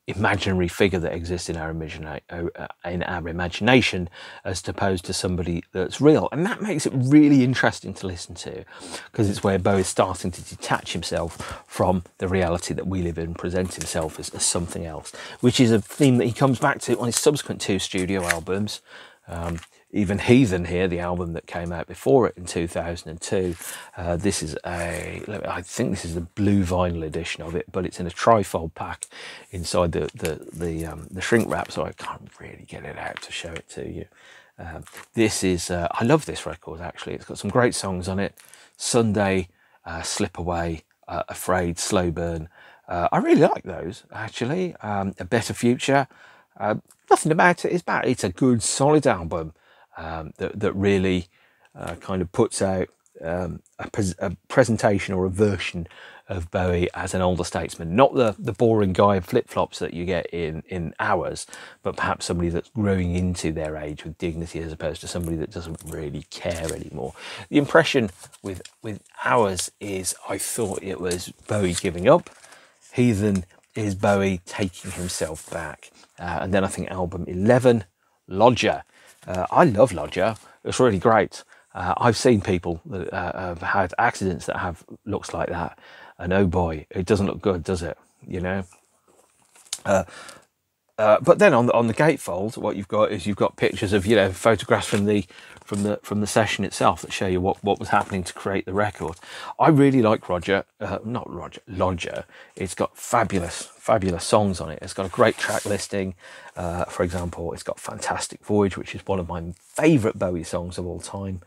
A: imaginary figure that exists in our imagination, as opposed to somebody that's real. And that makes it really interesting to listen to, because it's where Bowie's starting to detach himself from the reality that we live in and present himself as something else, which is a theme that he comes back to on his subsequent 2 studio albums. Even Heathen here, the album that came out before it in 2002. This is I think this is the blue vinyl edition of it, but it's in a trifold pack inside the shrink wrap, so I can't really get it out to show it to you. This is, I love this record actually. It's got some great songs on it. Sunday, Slip Away, Afraid, Slow Burn. I really like those actually. A Better Future. Nothing about it is bad. It's a good, solid album. That really kind of puts out a presentation or a version of Bowie as an older statesman, not the boring guy in flip-flops that you get in Hours, but perhaps somebody that's growing into their age with dignity as opposed to somebody that doesn't really care anymore. The impression with Hours is I thought it was Bowie giving up. Heathen is Bowie taking himself back. And then I think album 11, Lodger. I love Lodger. It's really great. I've seen people that have had accidents that have looks like that, and oh boy, it doesn't look good, does it? You know. But then on the gatefold, what you've got is pictures of, you know, photographs from the session itself that show you what was happening to create the record. I really like Lodger. It's got fabulous songs on it. It's got a great track listing. For example, it's got Fantastic Voyage, which is one of my favourite Bowie songs of all time.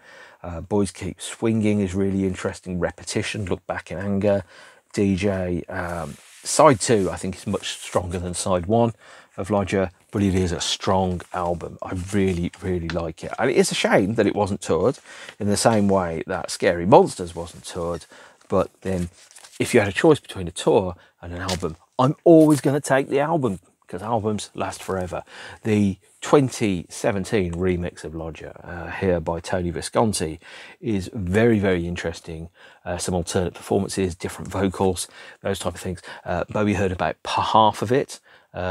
A: Boys Keep Swinging is really interesting. Repetition, Look Back in Anger, DJ. Side 2, I think, is much stronger than side 1 of Lodger, but it is a strong album. I really, really like it. And it is a shame that it wasn't toured in the same way that Scary Monsters wasn't toured. But then if you had a choice between a tour and an album, I'm always going to take the album, because albums last forever. The 2017 remix of Lodger, here by Tony Visconti, is very, very interesting. Some alternate performances, different vocals, those type of things. Bowie heard about half of it,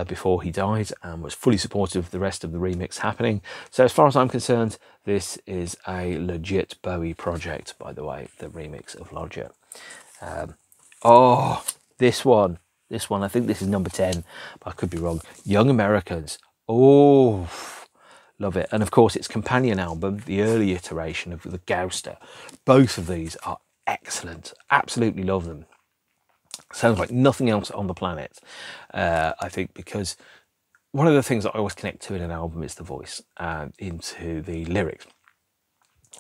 A: before he died, and was fully supportive of the rest of the remix happening. So as far as I'm concerned, this is a legit Bowie project, by the way, the remix of Lodger. Oh, this one, I think this is number 10, but I could be wrong. Young Americans. Oh, love it. And of course, its companion album, the early iteration of the Gouster. Both of these are excellent. Absolutely love them. Sounds like nothing else on the planet, I think, because one of the things that I always connect to in an album is the voice and into the lyrics.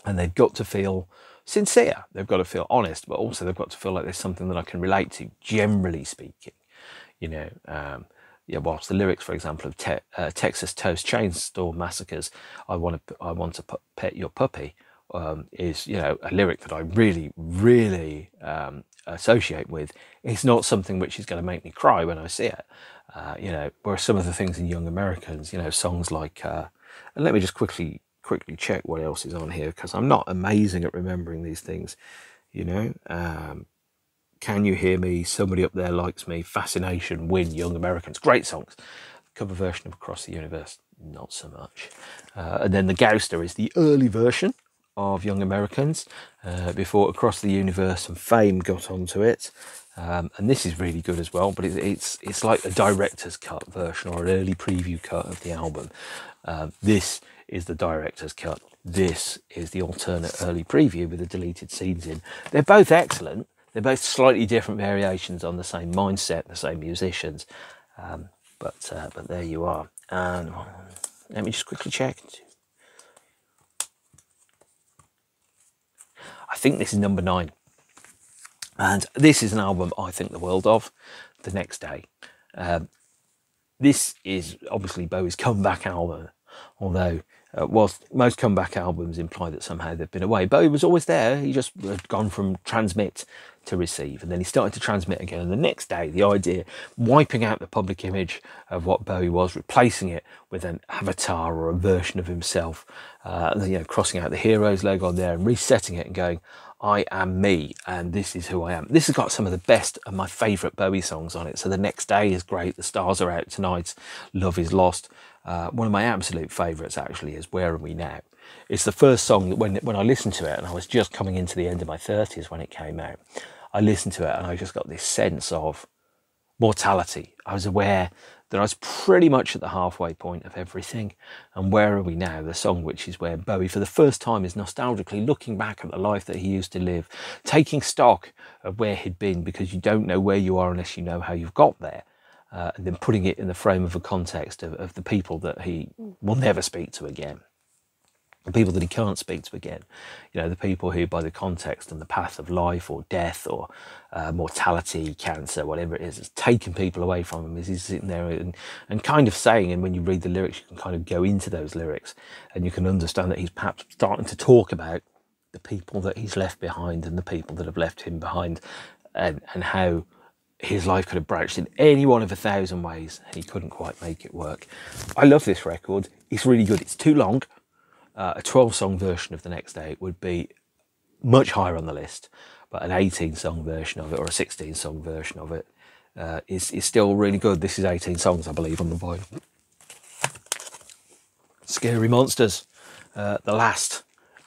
A: And they've got to feel sincere, they've got to feel honest, but also they've got to feel like there's something that I can relate to, generally speaking. You know, yeah, whilst the lyrics, for example, of Texas Toast Chain Store Massacres, I want to pet your puppy, is, you know, a lyric that I really associate with. It's not something which is going to make me cry when I see it. You know, whereas some of the things in Young Americans, you know, songs like, and let me just quickly check what else is on here, because I'm not amazing at remembering these things, you know. Can You Hear Me, Somebody Up There Likes Me, Fascination, Win, Young Americans, great songs. Cover version of Across the Universe, not so much. And then the Gouster is the early version of Young Americans, before Across the Universe and Fame got onto it. And this is really good as well, but it's like a director's cut version or an early preview cut of the album. This is the director's cut. This is the alternate early preview with the deleted scenes in. They're both excellent. They're both slightly different variations on the same mindset, the same musicians. But there you are. And let me just quickly check. I think this is number 9. And this is an album I think the world of, The Next Day. This is obviously Bowie's comeback album, although whilst most comeback albums imply that somehow they've been away, Bowie was always there. He just had gone from transmit to receive, and then he started to transmit again. And the next day, the idea, wiping out the public image of what Bowie was, replacing it with an avatar or a version of himself, you know, crossing out the hero's leg on there and resetting it and going, I am me, and this is who I am. This has got some of the best of my favourite Bowie songs on it. So The Next Day is great. The Stars Are Out Tonight. Love Is Lost. One of my absolute favourites actually is Where Are We Now? It's the first song that when I listened to it, and I was just coming into the end of my 30s when it came out, I listened to it and I just got this sense of mortality. I was aware that I was pretty much at the halfway point of everything. And Where Are We Now, the song which is where Bowie for the first time is nostalgically looking back at the life that he used to live, taking stock of where he'd been, because you don't know where you are unless you know how you've got there. And then putting it in the frame of a context of the people that he will never speak to again. The people that he can't speak to again, you know, the people who, by the context and the path of life or death or mortality, cancer, whatever it is, has taken people away from him, as he's sitting there and kind of saying, and when you read the lyrics, you can kind of go into those lyrics and you can understand that he's perhaps starting to talk about the people that he's left behind and the people that have left him behind, and how his life could have branched in any one of 1,000 ways and he couldn't quite make it work. I love this record. It's really good. It's too long. A 12-song version of The Next Day would be much higher on the list, but an 18-song version of it or a 16-song version of it is still really good. This is 18 songs, I believe, on the vinyl. Scary Monsters, the last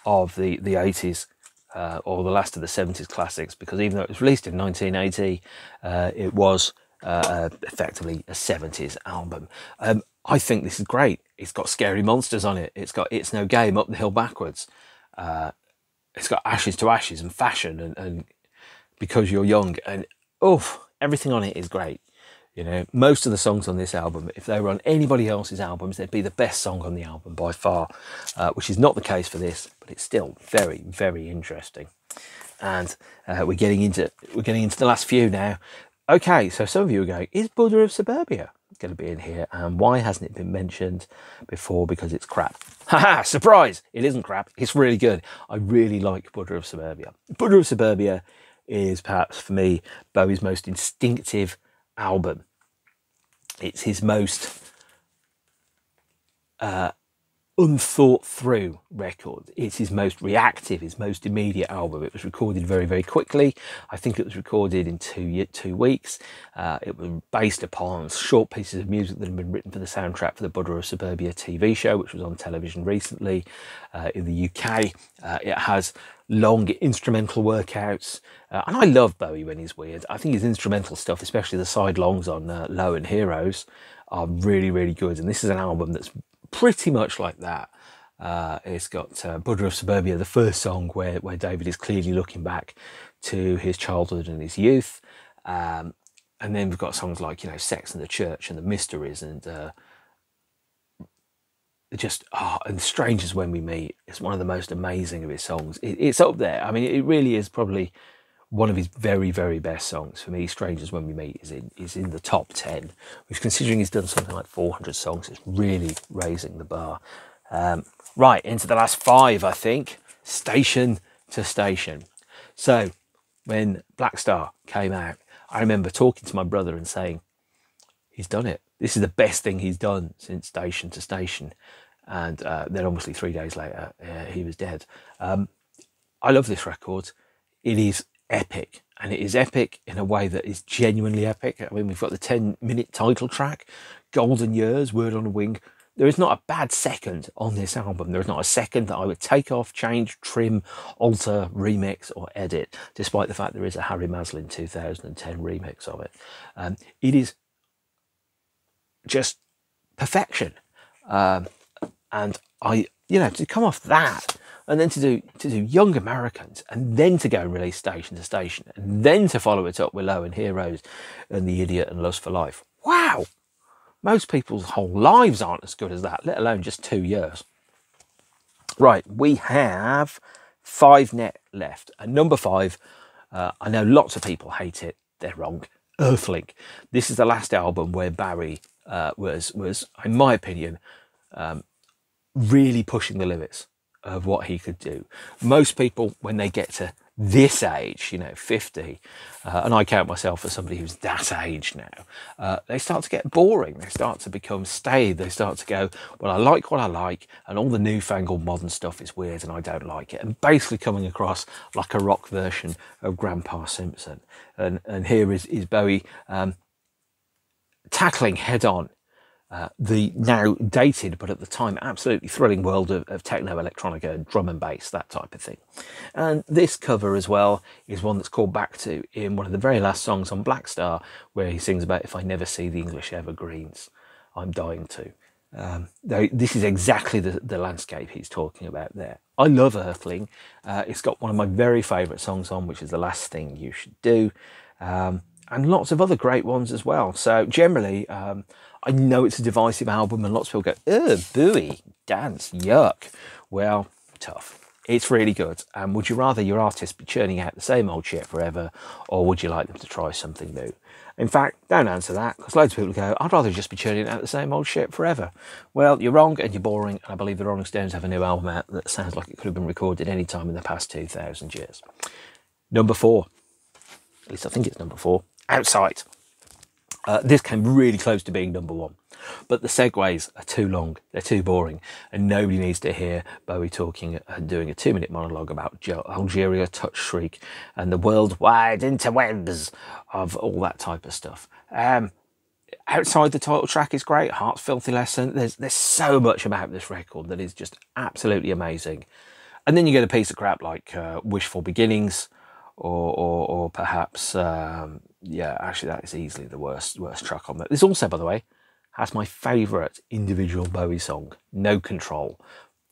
A: of the 80s, or the last of the 70s classics, because even though it was released in 1980, it was effectively a 70s album. I think this is great. It's got Scary Monsters on it. It's got It's No Game, Up the Hill Backwards. It's got Ashes to Ashes and Fashion and Because You're Young. And everything on it is great. You know, most of the songs on this album, if they were on anybody else's albums, they'd be the best song on the album by far, which is not the case for this, but it's still very, very interesting. And we're getting into the last few now. Okay, so some of you are going, is Buddha of Suburbia going to be in here? And why hasn't it been mentioned before? Because it's crap. Haha, surprise! It isn't crap. It's really good. I really like Buddha of Suburbia. Buddha of Suburbia is perhaps, for me, Bowie's most instinctive album. It's his most unthought through record. It's his most reactive, his most immediate album. It was recorded very, very quickly. I think it was recorded in 2 weeks. It was based upon short pieces of music that had been written for the soundtrack for the Buddha of Suburbia TV show, which was on television recently in the UK. It has long instrumental workouts, and I love Bowie when he's weird. I think his instrumental stuff, especially the side longs on Low and Heroes, are really, really good. And this is an album that's pretty much like that. It's got Buddha of Suburbia, the first song where David is clearly looking back to his childhood and his youth. And then we've got songs like, you know, Sex and the Church and the Mysteries and and Strangers When We Meet. It's one of the most amazing of his songs. It's up there. I mean, it really is probably one of his very, very best songs. For me, Strangers When We Meet is in the top 10, which, considering he's done something like 400 songs, it's really raising the bar. Right, into the last 5, I think. Station to Station. So, when Black Star came out, I remember talking to my brother and saying, he's done it. This is the best thing he's done since Station to Station. And then obviously 3 days later, he was dead. I love this record. It is epic, and it is epic in a way that is genuinely epic. I mean, we've got the 10-minute title track, Golden Years, Word on a Wing. There is not a bad second on this album. There is not a second that I would take off, change, trim, alter, remix or edit, despite the fact there is a Harry Maslin 2010 remix of it. It is just perfection. And to come off that, and then to do Young Americans, and then to go and release Station to Station, and then to follow it up with Low and Heroes and The Idiot and Lust for Life. Wow! Most people's whole lives aren't as good as that, let alone just 2 years. Right, we have 5 net left. And number 5, I know lots of people hate it. They're wrong. Earthlink. This is the last album where Bowie was, in my opinion, really pushing the limits of what he could do. Most people, when they get to this age, 50, and I count myself as somebody who's that age now, they start to get boring. They start to become staid. They start to go, well, I like what I like, and all the newfangled modern stuff is weird and I don't like it. And basically coming across like a rock version of Grandpa Simpson. And here is Bowie tackling head on the now dated, but at the time absolutely thrilling world of techno, electronica, drum and bass, that type of thing. And this cover as well is one that's called back to in one of the very last songs on Black Star, where he sings about, if I never see the English evergreens, I'm dying to. This is exactly the landscape he's talking about there. I love Earthling. It's got one of my very favourite songs on, which is The Last Thing You Should Do. And lots of other great ones as well. So generally, I know it's a divisive album and lots of people go, ugh, Bowie, dance, yuck. Well, tough. It's really good. And would you rather your artist be churning out the same old shit forever, or would you like them to try something new? In fact, don't answer that, because loads of people go, I'd rather just be churning out the same old shit forever. Well, you're wrong and you're boring, and I believe the Rolling Stones have a new album out that sounds like it could have been recorded any time in the past 2,000 years. Number 4. At least I think it's number 4. Outside. This came really close to being number 1, but the segues are too long, they're too boring, and nobody needs to hear Bowie talking and doing a 2-minute monologue about Algeria, Touch Shriek, and the worldwide interwebs of all that type of stuff. Outside, the title track is great, Heart's Filthy Lesson. There's so much about this record that is just absolutely amazing. And then you get a piece of crap like Wishful Beginnings, or perhaps, actually that is easily the worst track on that. This also, by the way, has my favourite individual Bowie song, No Control.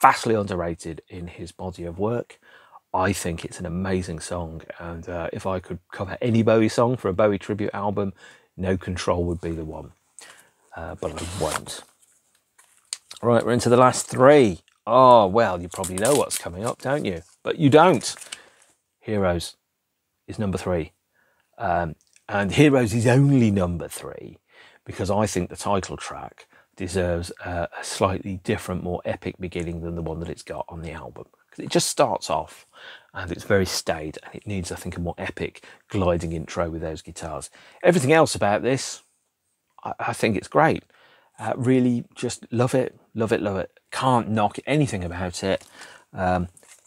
A: Vastly underrated in his body of work. I think it's an amazing song, and if I could cover any Bowie song for a Bowie tribute album, No Control would be the one, but I won't. Right, we're into the last 3. Oh, well, you probably know what's coming up, don't you? But you don't. Heroes is number 3. And Heroes is only number 3 because I think the title track deserves a slightly different, more epic beginning than the one that it's got on the album. Because it just starts off and it's very staid, and it needs, I think, a more epic gliding intro with those guitars. Everything else about this, I think it's great. Really just love it, love it, love it. Can't knock anything about it.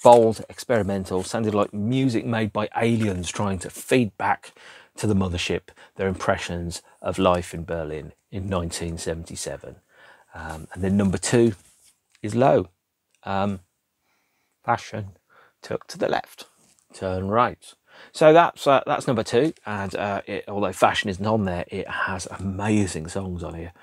A: Bold, experimental, sounded like music made by aliens trying to feed back to the mothership their impressions of life in Berlin in 1977. And then number 2 is Low. Fashion, took to the left, turn right. So that's number 2, and although Fashion isn't on there, it has amazing songs on here.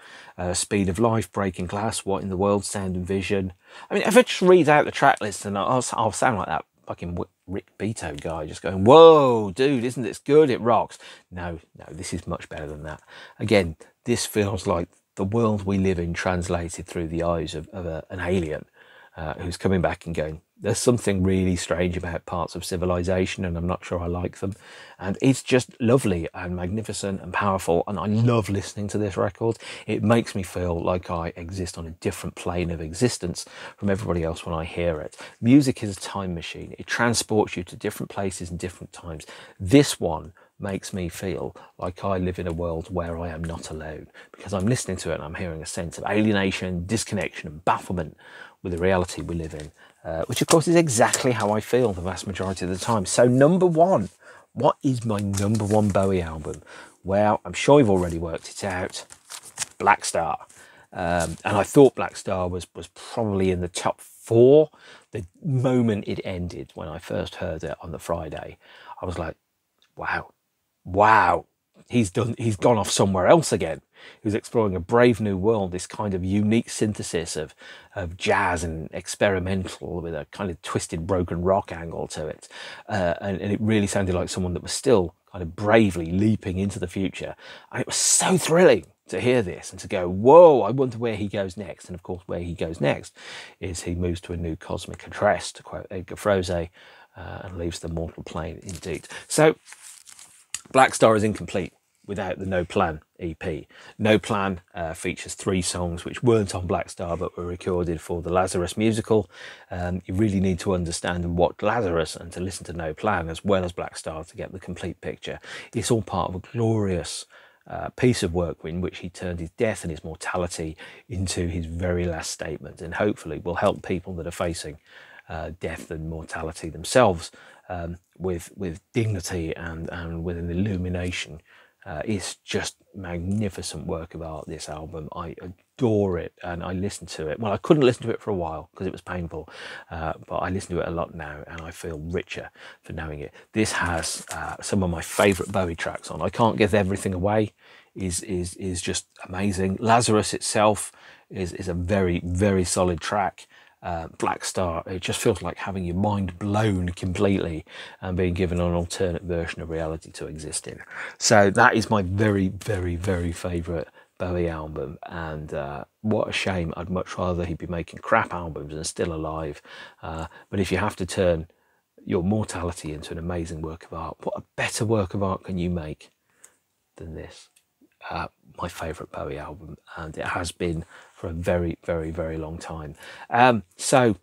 A: Speed of Life, Breaking Glass, What in the World, Sound and Vision. I mean, if I just read out the track list, and I'll sound like that fucking Rick Beato guy, just going, whoa, dude, isn't this good? It rocks. No, this is much better than that. Again, this feels like the world we live in translated through the eyes of an alien who's coming back and going, there's something really strange about parts of civilization and I'm not sure I like them. And it's just lovely and magnificent and powerful, and I love listening to this record. It makes me feel like I exist on a different plane of existence from everybody else when I hear it. Music is a time machine. It transports you to different places and different times. This one makes me feel like I live in a world where I am not alone, because I'm listening to it and I'm hearing a sense of alienation, disconnection and bafflement with the reality we live in, which of course is exactly how I feel the vast majority of the time. So number 1, what is my number 1 Bowie album? Well, I'm sure you've already worked it out. Black Star. And I thought Black Star was probably in the top 4. The moment it ended, when I first heard it on the Friday, I was like, wow, he's gone off somewhere else again. He was exploring a brave new world, this kind of unique synthesis of jazz and experimental with a kind of twisted broken rock angle to it. And it really sounded like someone that was still kind of bravely leaping into the future. And it was so thrilling to hear this and to go, whoa, I wonder where he goes next. And of course, where he goes next is he moves to a new cosmic address, to quote Edgar Froese, and leaves the mortal plane indeed. So Black Star is incomplete without the No Plan EP. No Plan features 3 songs which weren't on Black Star but were recorded for the Lazarus musical. You really need to understand and watch Lazarus and to listen to No Plan as well as Black Star to get the complete picture. It's all part of a glorious piece of work in which he turned his death and his mortality into his very last statement, and hopefully will help people that are facing death and mortality themselves with dignity and with an illumination. It's just magnificent work of art, this album. I adore it, and I listen to it. Well, I couldn't listen to it for a while because it was painful, but I listen to it a lot now and I feel richer for knowing it. This has some of my favourite Bowie tracks on. I Can't Give Everything Away is just amazing. Lazarus itself is a very, very solid track. Black Star, it just feels like having your mind blown completely and being given an alternate version of reality to exist in. So that is my very, very, very favourite Bowie album, and what a shame. I'd much rather he'd be making crap albums and still alive. But if you have to turn your mortality into an amazing work of art, what a better work of art can you make than this? My favourite Bowie album, and it has been for a very, very, very long time. So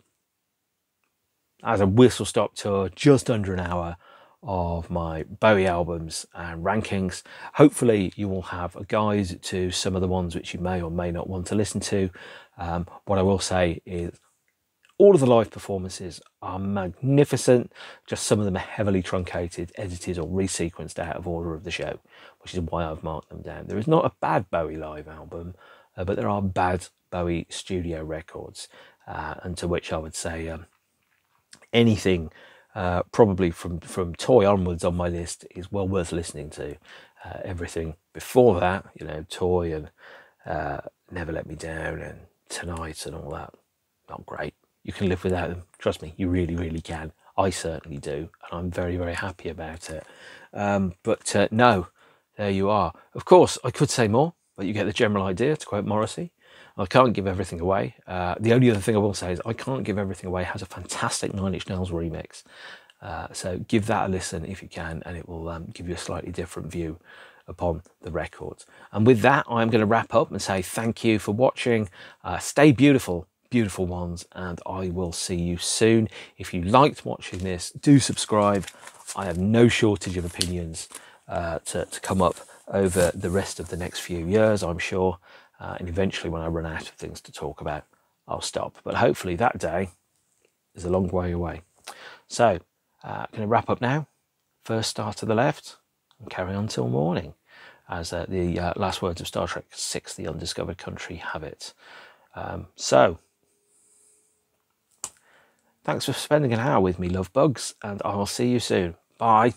A: as a whistle-stop tour, just under an hour of my Bowie albums and rankings. Hopefully you will have a guide to some of the ones which you may or may not want to listen to. What I will say is all of the live performances are magnificent. Just some of them are heavily truncated, edited or resequenced out of order of the show, which is why I've marked them down. There is not a bad Bowie live album, but there are bad Bowie studio records, and to which I would say anything probably from Toy onwards on my list is well worth listening to. Everything before that, you know, Toy and Never Let Me Down and Tonight and all that, not great. You can live without them. Trust me, you really, really can. I certainly do, and I'm very, very happy about it. But no, there you are. Of course, I could say more, but you get the general idea, to quote Morrissey. I can't give everything away. The only other thing I will say is I Can't Give Everything Away has a fantastic Nine Inch Nails remix. So give that a listen if you can, and it will give you a slightly different view upon the records. And with that, I'm going to wrap up and say thank you for watching. Stay beautiful, beautiful ones, and I will see you soon. If you liked watching this, do subscribe. I have no shortage of opinions to come up over the rest of the next few years, I'm sure. and eventually when I run out of things to talk about, I'll stop. But hopefully that day is a long way away. So I'm going to wrap up now. First star to the left and carry on till morning, as the last words of Star Trek VI, The Undiscovered Country, have it. So thanks for spending an hour with me, love bugs, and I will see you soon. Bye.